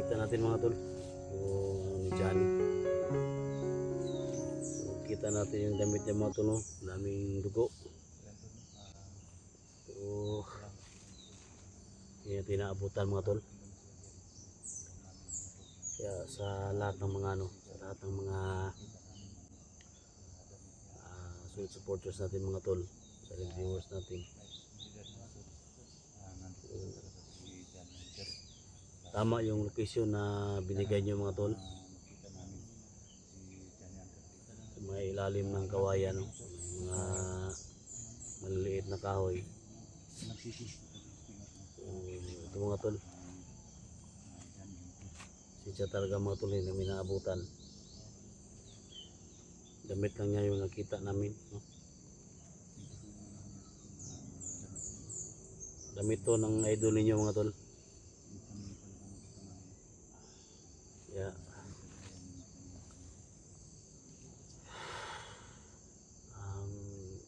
Kita natin mga tol yung ni Johnny. So, kita natin yung damit niya mga tol, no? Daming dugo. So yan tinaabutan mga tol. Kaya sa lahat ng mga sa lahat ng mga solid supporters natin mga tol, sa viewers natin, tama yung location na binigay nyo mga tol, sa mga ilalim ng kawayan, no? Mga maliliit na kahoy. Ito mga tol, siya talaga mga tol, hindi namin naabutan. Damit lang niya yung nakita namin, no? Damit to ng idol ninyo mga tol. Yeah.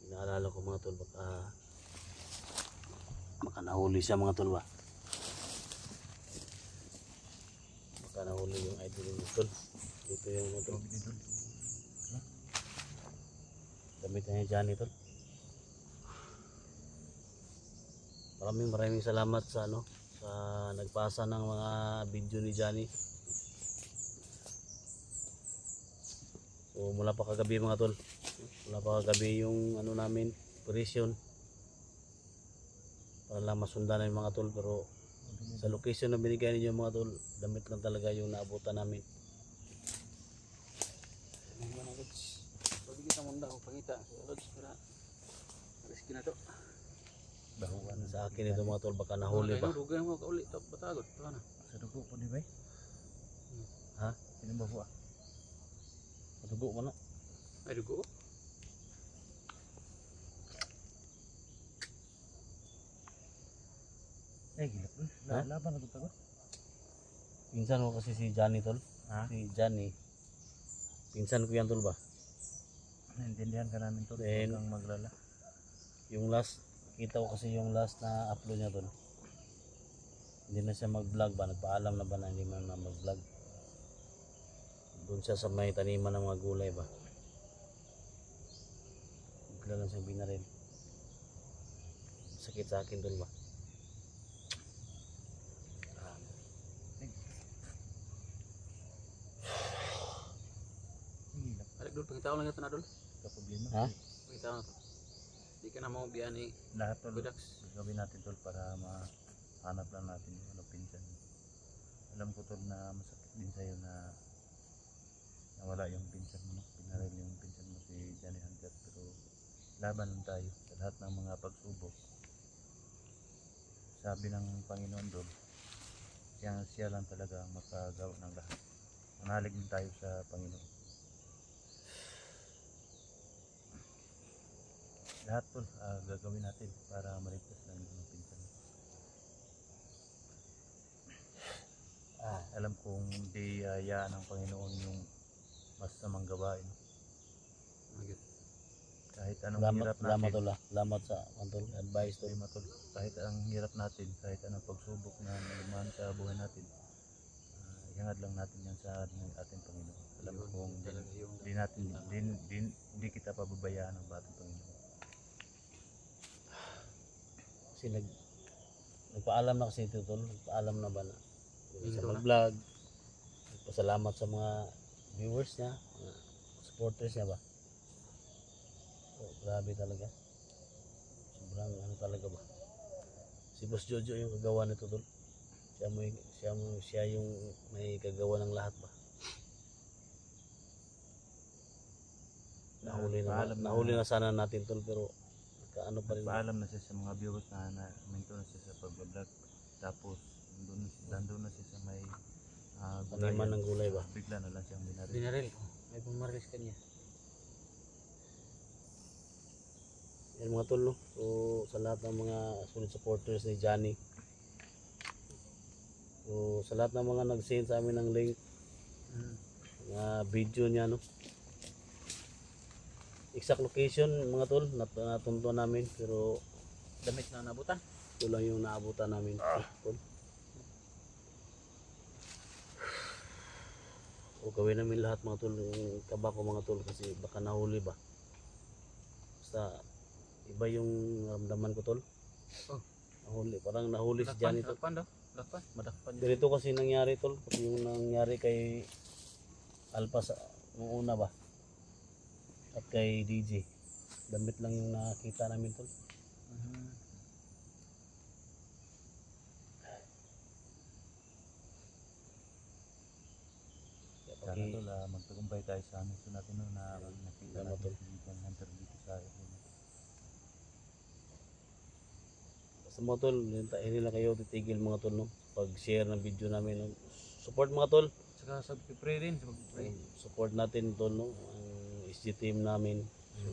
Inaalala ko mga tol, baka nahuli siya mga tol ba? Baka nahuli yung idol ninyo tol. Dito yung mga tol. Damit niya Johnny tol. Maraming salamat sa sa nagpasa ng mga video ni Johnny. So mula pa kagabi mga tol, mula pa kagabi yung namin operation para lang masundan ng mga tol, pero sa location na binigay ninyo mga tol, damit lang talaga yung naabutan namin. Pwede kita munda o pangita para risky na to. Dahuan sa akin ito mga tol, baka nahuli pa. Dugay mo kauli to batagot to na. Sa dugo po ni bay. Ha? Sino ba buwa? Dugo mo na. Ay dugo. Gilap dun. Laban na tagot. Pinsan mo kasi si Johnny tol. Ha? Si Johnny. Pinsan ko yan tol ba? Naintindihan ka namin tol. Huwag kang maglala. Yung last, kita ko kasi yung last na upload niya tol. Hindi na siya mag-vlog ba? Nagpaalam na ba na hindi man na mag-vlog? Doon siya sa may taniman ng mga gulay ba? Bigla lang siyang binaril. Sakit sa akin tol ba? Balik dul, pangitaw lang ito na dul. Problema. Ha? Pangitaw na to. Hindi ka na mau biyani. Lahat tol, gagawin natin tol para mahanap lang natin yung pinsan. Alam ko tol na masakit din sa'yo na nawala yung pinsan mo, no? Pinaril yung pinsan mo si Johnny Hunter, pero laban lang tayo sa lahat ng mga pagsubok. Sabi ng Panginoon doon, siya lang talaga ang makagawa ng lahat. Manalig din tayo sa Panginoon. Lahat tol, gagawin natin para maligtas lang yung pinsan. Alam kong hindi hayaan ng Panginoon yung masamang gawain. Kahit anong hirap natin. Salamat sa advice tol. Kahit anong hirap natin, kahit anong pagsubok na nalumaan sa buhay natin, ihangad lang natin yan sa ating Panginoon. Alam kong hindi kita pababayaan ng ating Panginoon. Kasi nagpaalam na kasi ito tol, nagpaalam na ba na sa mag-vlog. Pasalamat sa mga viewers niya, mga supporters niya ba. So, grabe talaga. Sobrang talaga ba. Si Boss Jojo yung kagawa nito tol. Siya yung may kagawa ng lahat ba. Nahuli na sana natin tol, pero ano pa rin. Paalam na siya sa mga viewers na minto na siya sa pag-vlog. Tapos nandun na siya sa may taniman ng gulay ba. Bigla na lang siyang binaril. May pumaris kanya. Yan mga tol, no? So sa lahat ng mga solid supporters ni Johnny, so sa lahat ng mga nag-send sa amin ng link, mga video niya, no? Exact location mga tol, natunto namin, pero damit na naabutan. Ito lang yung naabutan namin tol. gawin namin lahat mga tol, yung tabako mga tol, kasi baka nahuli ba. Basta iba yung ramdaman ko tol. Oh. Nahuli, parang nahuli si Johnny tol. Lakpan daw. Lakpan, madakpan yun. Ganito kasi nangyari tol, kasi yung nangyari kay Alpha sa nung una ba. At kay DJ. Damit lang yung nakita namin tol. Sana tol, magtagumpay tayo sa mission natin no, na nakita natin si John Hunter dito sa area. Basta mga tol, hindi na kayo titigil mga tol no. Pag-share ng video namin no. Support mga tol. Saka sa pray rin, sa pag-pray. Support natin tol no, ang SG team namin. So,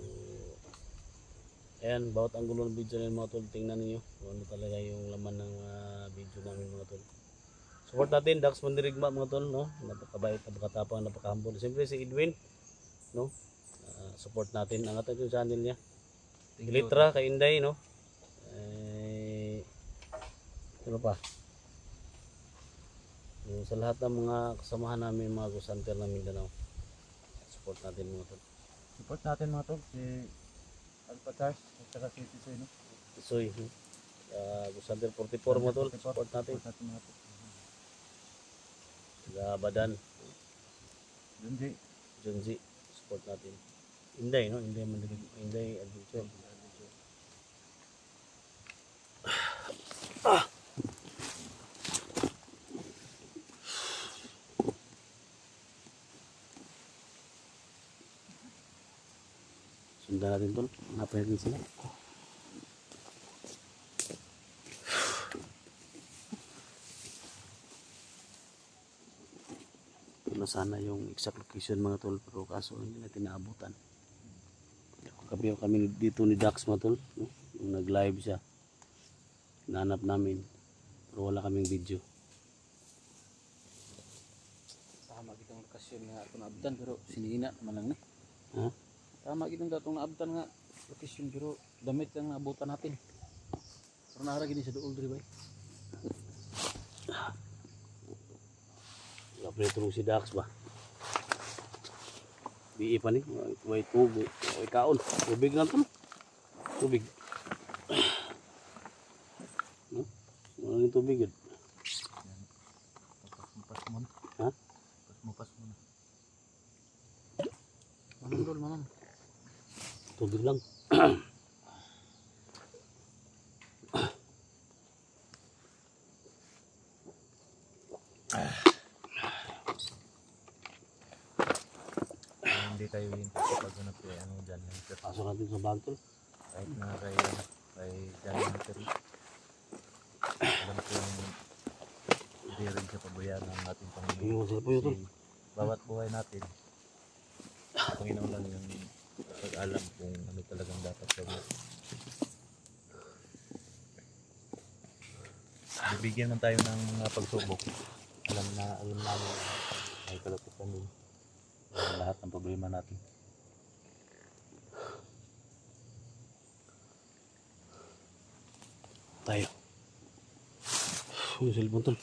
ayan, bawat anggulo ng video namin mga tol, tingnan niyo kung ano talaga yung laman ng video namin mga tol. Support natin Dax Mandirigma mga tol no, napakabait, napakatapang, napaka-humble. Siyempre si Edwin no, support natin, angat natin yung channel niya. Ilitra kay Inday no. Ano pa? Yung sa lahat ng mga kasamahan namin, mga Ghost Hunter na Mindanao, support natin mga tol. Support natin mga tol, si Alpha Charles at saka si Tisoy no. Tisoy, Ghost Hunter 44 mga tol, support natin. Support natin mga tol. Sila Badan, Junji, support natin. Inday no, Inday Mandirigma, Inday Adventure. Sundan natin tol, hanapin natin sila. Ito na sana yung exact location mga tol, pero kaso hindi natin naabutan. Kami dito ni Dax mga tol, no? Yung nag-live siya, nahanap namin, pero wala kaming video. tama gitong lokasyon nga ito naabdan pero sinina naman lang ni. Ha? Tama gitong datong naabdan nga lokasyon pero damit lang naabutan natin. Pero naara gini sa duol diri bay. Wala pa tulong si Dax ba? Bii pa ni, way tubig, way kaon, tubig lang tol. Tubig. No? Wala yung tubig yun. Mupas mo. Ha? Mupas mo. Mamam dol, mamam. Tubig lang. Hindi tayo hinto sa paghanap kay ano dyan. Pasok natin sa bag tol. Kahit na kay John Hunter. Alam ko yung hindi rin sa pabayaan ng ating Panginoon. Yung sa po yun tol. Kasi bawat buhay natin, Panginoon lang yung pag-alam kung ano talagang dapat gawin. Bibigyan man tayo ng mga pagsubok. Alam namin ay kalapitan din lahat ng problema natin. Tayo. Yung cellphone tol.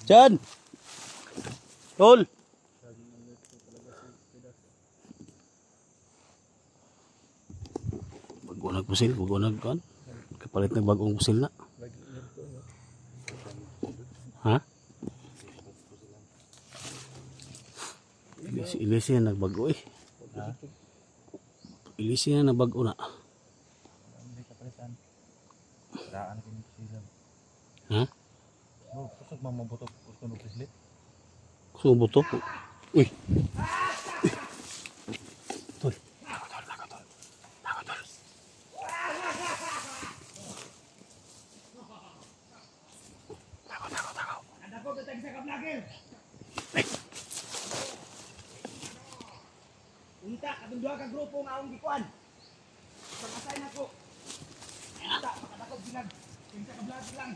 Chan! Tol! Bago nagpusil, bago nagkuhan. Kapalit ng bagong pusil na. Ha? Ilisi na nagbago eh. Ilisi na nagbago na. Hindi kapalitan. Raan ko yung silang. Ha? No, kusog mamabutok gusto ng pislit. Subo to. Uy! Tol. Unta, katong duha ka grupo nga akong gikuan. Pag-assign ako. Unta, makadakog bilang. Kinsa ka vlog lang.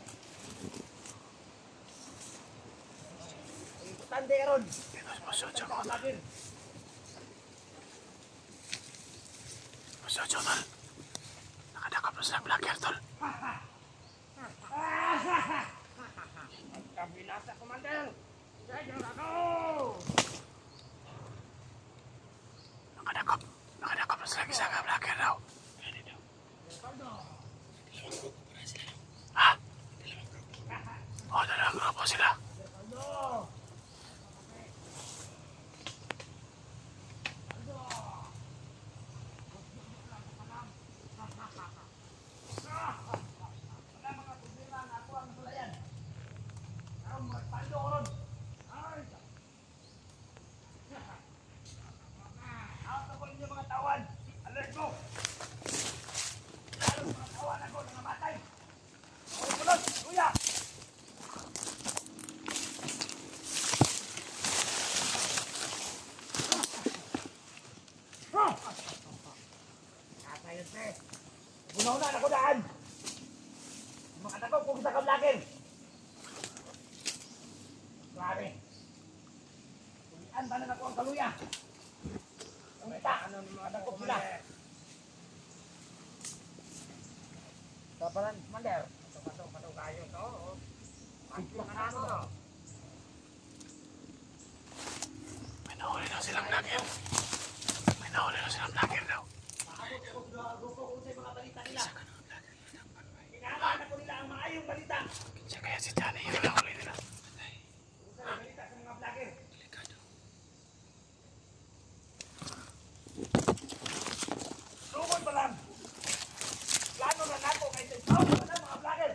importante karon. Masyo, tol. Nakadakap na silang vlogger, tol. Ang kabinasa, Commander. Sige ako. Nakadakap na silang isang vlogger daw. Ha? Oh, dalawang grupo sila. Bunaw na ako daan. Mga takot kung sa kablakin. Grabe. Kulian ba na ako ang kaluya? Ang ita, mga takot sila. Kapalan, Commander. Pasok kayo to. May nahuli na silang vlogger. May nahuli na silang vlogger daw. Kailangan ako nila ang maayong balita. Siya kaya si Johnny yung nahuli nila. Balita sa mga vlogger. Sumod pa lang. Plano na nato kay Tao na mga vlogger.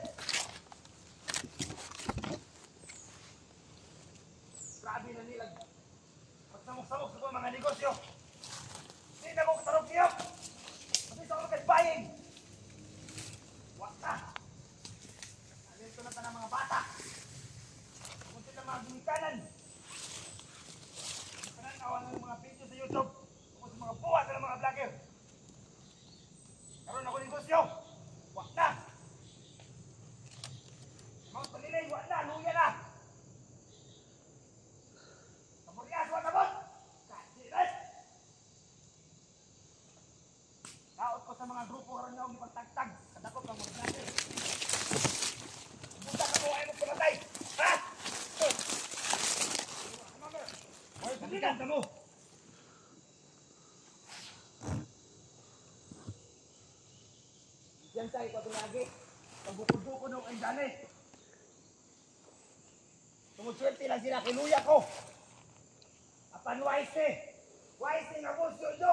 Grabe na nila. Magsamok-samok sa mga negosyo. Hindi na mo katarog niyo. Kasi sa mga buying. Wak na. Nalito na ng mga bata. Kung sila mga gumikanan. Pananawan ng mga video sa YouTube. Kung sa mga buwan ng mga vlogger. Karoon ako negosyo. Wak na. Mga panilay, wak na. Luya na. Kamurias, wak na bot. Kasirat. Laot ko sa mga grupo karoon niya ang ipagtagtag. Kadakot ng mga vlogger. Buta ka mo ay mo pumatay. Ha? Hoy, pagkikan ka mo. Yan tayo pa lagi. Pagbukod-bukod ng ay dali. Tumuswerte lang sila, kinuya ko. Apan wise eh. Wise eh nga po, sundo.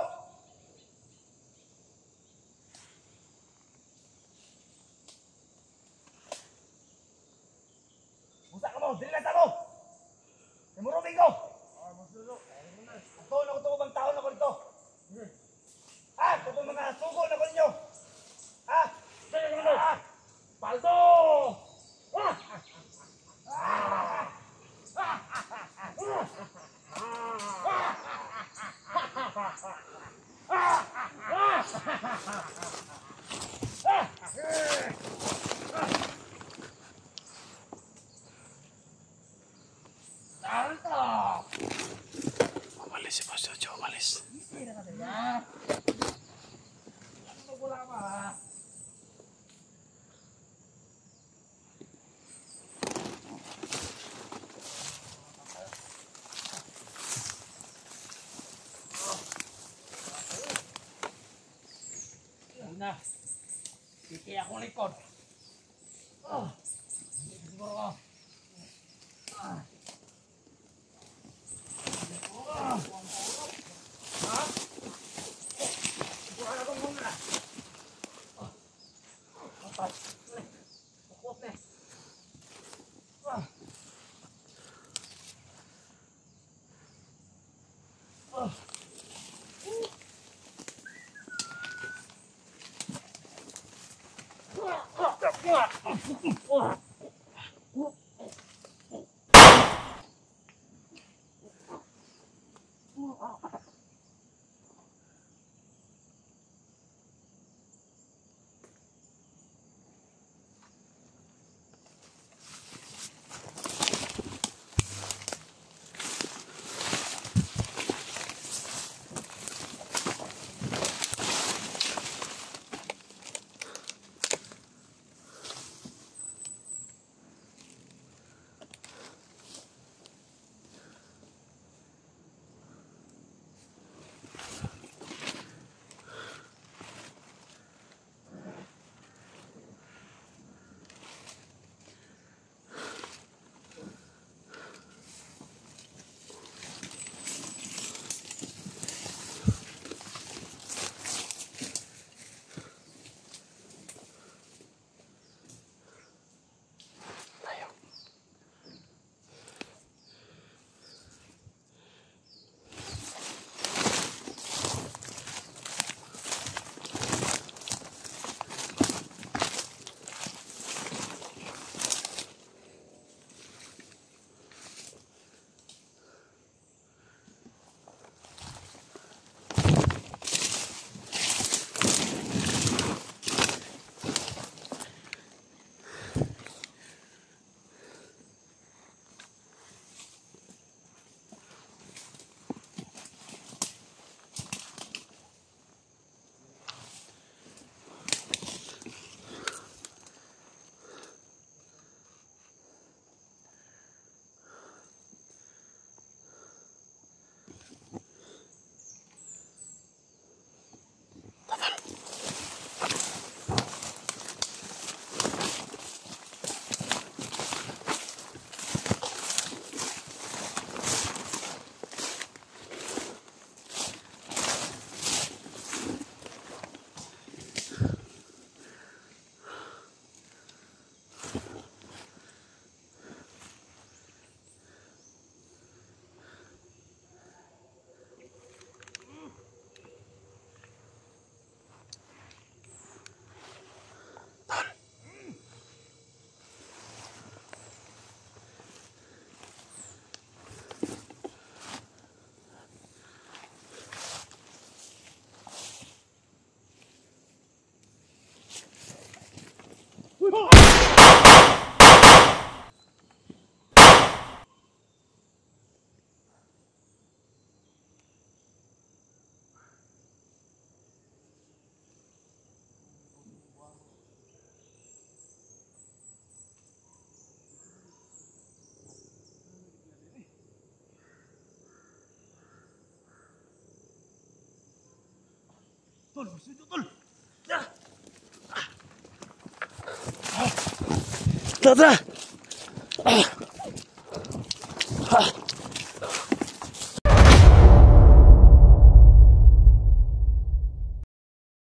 Busa ka mo, dili na sa mo. Simuruming ko. Ito na ko ito, bang taon ako dito. Ha? Ito mga sugo na ko ninyo. Ha? Ha? Paldo! Ha? Umalis si Boss Jojo, umalis. Na. Kiki akong likod. Siguro ko. Ha? Bukan ako muna. Apat. Bukot na. Tol, susunod tol. Tara. Tara!